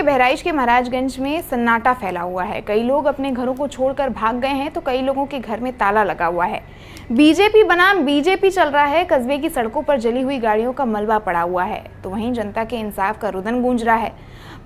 के बहराइच के महाराजगंज में सन्नाटा फैला हुआ है। कई लोग अपने घरों को छोड़कर भाग गए हैं तो कई लोगों के घर में ताला लगा हुआ है। बीजेपी बनाम बीजेपी चल रहा है। कस्बे की सड़कों पर जली हुई गाड़ियों का मलबा पड़ा हुआ है तो वहीं जनता के इंसाफ का रुदन गूंज रहा है।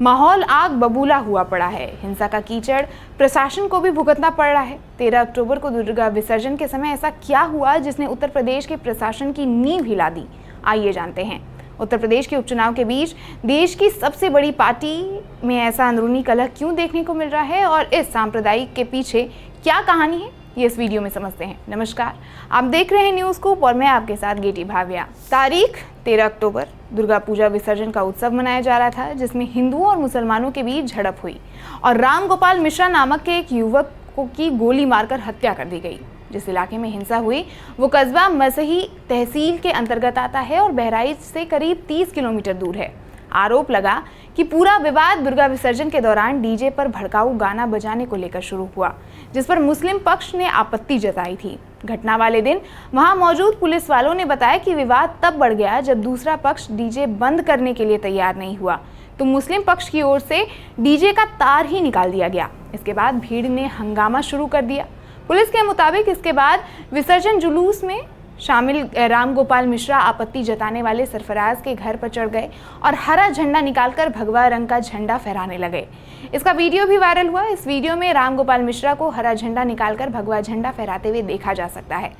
माहौल आग बबूला हुआ पड़ा है। हिंसा का कीचड़ प्रशासन को भी भुगतना पड़ रहा है। 13 अक्टूबर को दुर्गा विसर्जन के समय ऐसा क्या हुआ जिसने उत्तर प्रदेश के प्रशासन की नींव हिला दी? आइए जानते हैं। उत्तर प्रदेश के उपचुनाव के बीच देश की सबसे बड़ी पार्टी में ऐसा अंदरूनी कलह क्यों देखने को मिल रहा है और इस सांप्रदायिक के पीछे क्या कहानी है, ये इस वीडियो में समझते हैं। नमस्कार, आप देख रहे हैं न्यूज़ स्कूप और मैं आपके साथ गेटी भाविया। तारीख 13 अक्टूबर दुर्गा पूजा विसर्जन का उत्सव मनाया जा रहा था जिसमें हिंदुओं और मुसलमानों के बीच झड़प हुई और राम गोपाल मिश्रा नामक के एक युवक की गोली मारकर हत्या कर दी गई। जिस इलाके में हिंसा हुई वो कस्बा मसही तहसील के अंतर्गत आता है और बहराइच से करीब 30 किलोमीटर दूर है। आरोप लगा कि पूरा विवाद दुर्गा विसर्जन के दौरान डीजे पर भड़काऊ गाना बजाने को लेकर शुरू हुआ, जिस पर मुस्लिम पक्ष ने आपत्ति जताई थी। घटना वाले दिन वहां मौजूद पुलिस वालों ने बताया कि विवाद तब बढ़ गया जब दूसरा पक्ष डीजे बंद करने के लिए तैयार नहीं हुआ तो मुस्लिम पक्ष की ओर से डीजे का तार ही निकाल दिया गया। इसके बाद भीड़ ने हंगामा शुरू कर दिया। पुलिस के मुताबिक इसके बाद विसर्जन जुलूस में शामिल राम गोपाल मिश्रा आपत्ति जताने वाले सरफराज के घर पर चढ़ गए और हरा झंडा निकालकर भगवा रंग का झंडा फहराने लगे। इसका वीडियो भी वायरल हुआ। इस वीडियो में राम गोपाल मिश्रा को हरा झंडा निकालकर भगवा झंडा फहराते हुए देखा जा सकता है।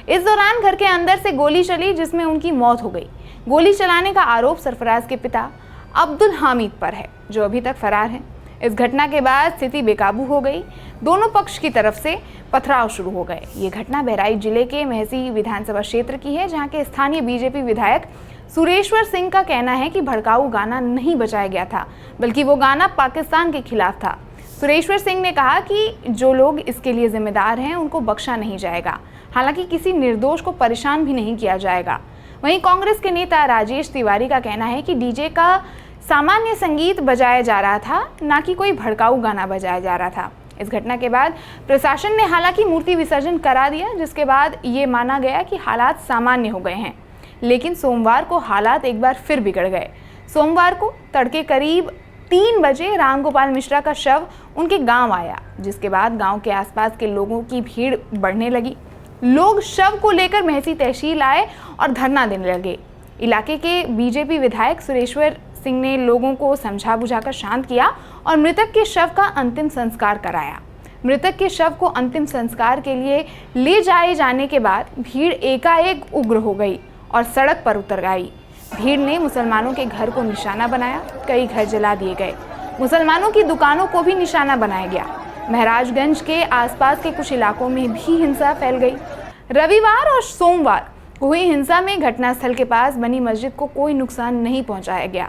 इस दौरान घर के अंदर से गोली चली जिसमें उनकी मौत हो गई। गोली चलाने का आरोप सरफराज के पिता अब्दुल हामिद पर है जो अभी तक फरार है। इस घटना के बाद स्थिति बेकाबू हो गई। दोनों पक्ष की तरफ से पथराव शुरू हो गए। ये घटना बहराइच जिले के महसी विधानसभा क्षेत्र की है जहां के स्थानीय बीजेपी विधायक सुरेश्वर सिंह का कहना है कि भड़काऊ गाना नहीं बजाया गया था बल्कि वो गाना पाकिस्तान के खिलाफ था। सुरेश्वर सिंह ने कहा कि जो लोग इसके लिए जिम्मेदार हैं उनको बख्शा नहीं जाएगा। हालांकि किसी निर्दोष को परेशान भी नहीं किया जाएगा। वहीं कांग्रेस के नेता राजेश तिवारी का कहना है कि डीजे का सामान्य संगीत बजाया जा रहा था, ना कि कोई भड़काऊ गाना बजाया जा रहा था। इस घटना के बाद प्रशासन ने हालांकि मूर्ति विसर्जन करा दिया, जिसके बाद ये माना गया कि हालात सामान्य हो गए हैं। लेकिन सोमवार को हालात एक बार फिर बिगड़ गए। सोमवार को तड़के करीब 3 बजे राम गोपाल मिश्रा का शव उनके गांव आया, जिसके बाद गांव के आसपास के लोगों की भीड़ बढ़ने लगी। लोग शव को लेकर महसी तहसील आए और धरना देने लगे। इलाके के बीजेपी विधायक सुरेश्वर सिंह ने लोगों को समझा बुझाकर शांत किया और मृतक के शव का अंतिम संस्कार कराया। मृतक के शव को अंतिम संस्कार के लिए ले जाए जाने के बाद भीड़ एकाएक उग्र हो गई और सड़क पर उतर आई। भीड़ ने मुसलमानों के घर को निशाना बनाया। कई घर जला दिए गए। मुसलमानों की दुकानों को भी निशाना बनाया गया। महाराजगंज के आसपास के कुछ इलाकों में भी हिंसा फैल गई। रविवार और सोमवार को हुई हिंसा में घटनास्थल के पास बनी मस्जिद को कोई नुकसान नहीं पहुंचाया गया।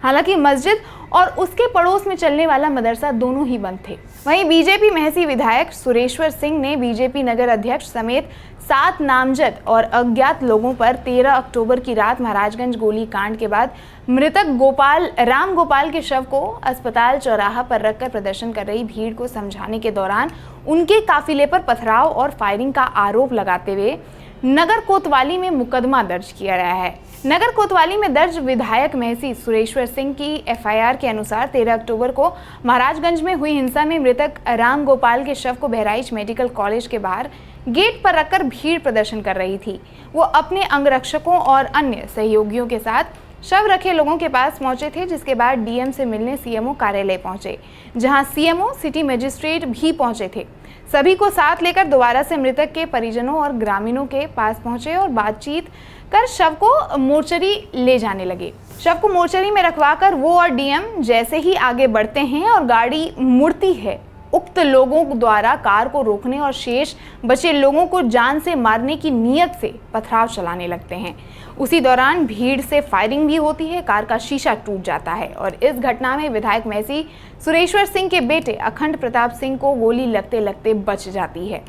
हालांकि मस्जिद और उसके पड़ोस में चलने वाला मदरसा दोनों ही बंद थे। वहीं बीजेपी महसी विधायक सुरेश्वर सिंह ने बीजेपी नगर अध्यक्ष समेत 7 नामजद और अज्ञात लोगों पर 13 अक्टूबर की रात महाराजगंज गोली कांड के बाद मृतक राम गोपाल के शव को अस्पताल चौराहा पर रखकर प्रदर्शन कर रही भीड़ को समझाने के दौरान उनके काफिले पर पथराव और फायरिंग का आरोप लगाते हुए नगर कोतवाली में मुकदमा दर्ज किया गया है। नगर कोतवाली में दर्ज विधायक महसी सुरेश्वर सिंह की एफआईआर के अनुसार 13 अक्टूबर को महाराजगंज में हुई हिंसा में मृतक राम गोपाल के शव को बहराइच मेडिकल कॉलेज के बाहर गेट पर रखकर भीड़ प्रदर्शन कर रही थी। वो अपने अंगरक्षकों और अन्य सहयोगियों के साथ शव रखे लोगों के पास पहुंचे थे, जिसके बाद डीएम से मिलने सीएमओ कार्यालय पहुंचे, जहां सीएमओ सिटी मजिस्ट्रेट भी पहुंचे थे। सभी को साथ लेकर दोबारा से मृतक के परिजनों और ग्रामीणों के पास पहुंचे और बातचीत कर शव को मोर्चरी ले जाने लगे। शव को मोर्चरी में रखवाकर वो और डीएम जैसे ही आगे बढ़ते हैं और गाड़ी मुड़ती है, उक्त लोगों द्वारा कार को रोकने और शेष बचे लोगों को जान से मारने की नीयत से पथराव चलाने लगते हैं। उसी दौरान भीड़ से फायरिंग भी होती है। कार का शीशा टूट जाता है और इस घटना में विधायक महसी सुरेश्वर सिंह के बेटे अखंड प्रताप सिंह को गोली लगते लगते बच जाती है।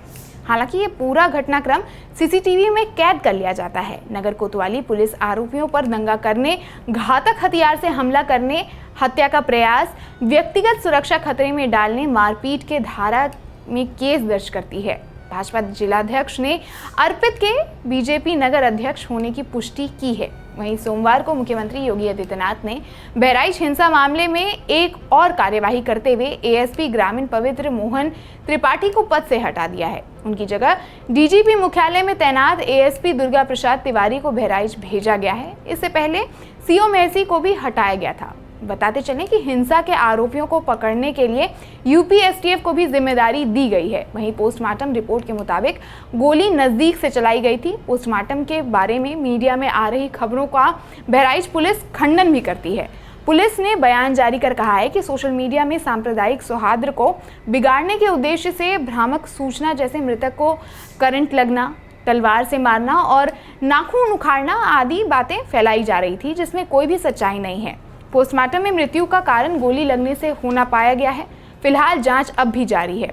हालांकि ये पूरा घटनाक्रम सीसीटीवी में कैद कर लिया जाता है। नगर कोतवाली पुलिस आरोपियों पर दंगा करने, घातक हथियार से हमला करने, हत्या का प्रयास, व्यक्तिगत सुरक्षा खतरे में डालने, मारपीट के धारा में केस दर्ज करती है। भाजपा जिलाध्यक्ष ने अर्पित के बीजेपी नगर अध्यक्ष होने की पुष्टि की है। वहीं सोमवार को मुख्यमंत्री योगी आदित्यनाथ ने बहराइच हिंसा मामले में एक और कार्यवाही करते हुए एएसपी ग्रामीण पवित्र मोहन त्रिपाठी को पद से हटा दिया है। उनकी जगह डीजीपी मुख्यालय में तैनात एएसपी दुर्गा प्रसाद तिवारी को बहराइच भेजा गया है। इससे पहले सीओ मेहसी को भी हटाया गया था। बताते चलें कि हिंसा के आरोपियों को पकड़ने के लिए यूपी एसटीएफ को भी जिम्मेदारी दी गई है। वहीं पोस्टमार्टम रिपोर्ट के मुताबिक गोली नजदीक से चलाई गई थी। पोस्टमार्टम के बारे में मीडिया में आ रही खबरों का बहराइच पुलिस खंडन भी करती है। पुलिस ने बयान जारी कर कहा है कि सोशल मीडिया में सांप्रदायिक सौहार्द को बिगाड़ने के उद्देश्य से भ्रामक सूचना जैसे मृतक को करंट लगना, तलवार से मारना और नाखून उखाड़ना आदि बातें फैलाई जा रही थी, जिसमें कोई भी सच्चाई नहीं है। पोस्टमार्टम में मृत्यु का कारण गोली लगने से होना पाया गया है। फिलहाल जांच अब भी जारी है,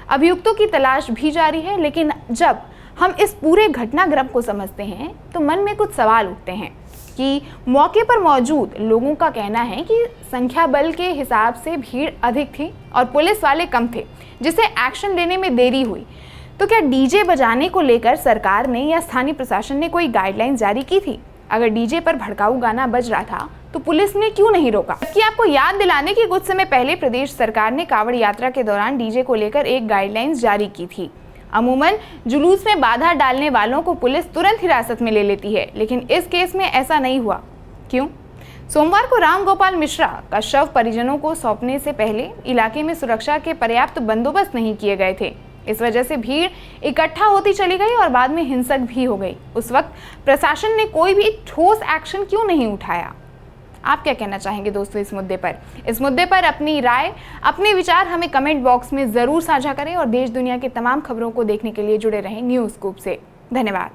अभियुक्तों की तलाश भी जारी है। लेकिन जब हम इस पूरे घटनाक्रम को समझते हैं तो मन में कुछ सवाल उठते हैं कि मौके पर मौजूद लोगों का कहना है कि संख्या बल के हिसाब से भीड़ अधिक थी और पुलिस वाले कम थे, जिससे एक्शन लेने में देरी हुई। तो क्या डीजे बजाने को लेकर सरकार ने या स्थानीय प्रशासन ने कोई गाइडलाइन जारी की थी? अगर डीजे पर भड़काऊ गाना बज रहा था तो पुलिस ने क्यों नहीं रोका? कि आपको याद दिलाने की कुछ समय पहले प्रदेश सरकार ने कांवड़ यात्रा के दौरान डीजे को लेकर एक गाइडलाइंस जारी की थी। अमूमन जुलूस में बाधा डालने वालों को पुलिस तुरंत हिरासत में ले लेती है, लेकिन इस केस में ऐसा नहीं हुआ। क्यों? सोमवार को राम गोपाल मिश्रा का शव परिजनों को सौंपने से पहले इलाके में सुरक्षा के पर्याप्त बंदोबस्त नहीं किए गए थे। इस वजह से भीड़ इकट्ठा होती चली गई और बाद में हिंसक भी हो गई। उस वक्त प्रशासन ने कोई भी ठोस एक्शन क्यों नहीं उठाया? आप क्या कहना चाहेंगे दोस्तों इस मुद्दे पर? इस मुद्दे पर अपनी राय, अपने विचार हमें कमेंट बॉक्स में ज़रूर साझा करें और देश दुनिया की तमाम खबरों को देखने के लिए जुड़े रहें न्यूज़ स्कूप से। धन्यवाद।